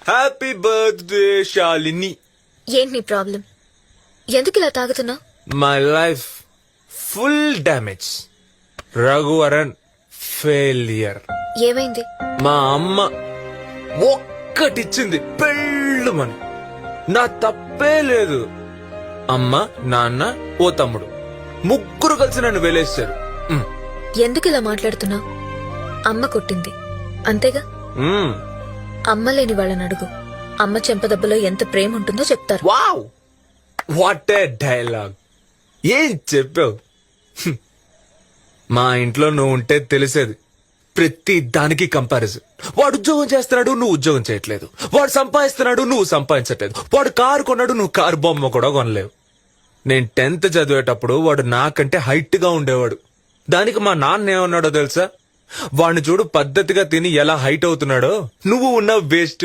Happy birthday Shalini. ఏంటి నీ problem? ఎందుకు ఇలా తాగుతున్నా? My life full damage. Raghuvaran failure. ఏమైంది? మా అమ్మ ఒక్కటిచ్చింది పెళ్ళుమని. నా తప్పే లేదు. అమ్మ, నాన్న, ఓ తమ్ముడు ముగ్గురు కలిసి నన్ను వెలేశారు. ఎందుకు ఇలా మాట్లాడుతున్నా? అమ్మ కొట్టింది అంతేగా? అమ్మ లేని వాళ్ళని అడుగు. అమ్మ చెంపదెబ్బలో ఎంత ప్రేమ ఉంటుందో చెప్తారు. Wow, what a dialogue. ఏం చెప్పావు? మా ఇంట్లో నువ్వు ఉంటే తెలిసేది. ప్రతి దానికి కంపారిజన్. వాడు ఉద్యోగం చేస్తున్నాడు, నువ్వు ఉద్యోగం చేయట్లేదు. వాడు సంపాదిస్తున్నాడు, నువ్వు సంపాదించట్లేదు. వాడు కారు కొన్నాడు, నువ్వు కారు బొమ్మ కూడా కొనలేవు. నేను 10th చదివేటప్పుడు వాడు నాకంటే హైట్ గా ఉండేవాడు. దానికి మా నాన్న ఏమన్నాడో తెలుసా? వాడిని చూడు పద్ధతిగా తిని ఎలా హైట్ అవుతున్నాడో, నువ్వు ఉన్న వేస్ట్.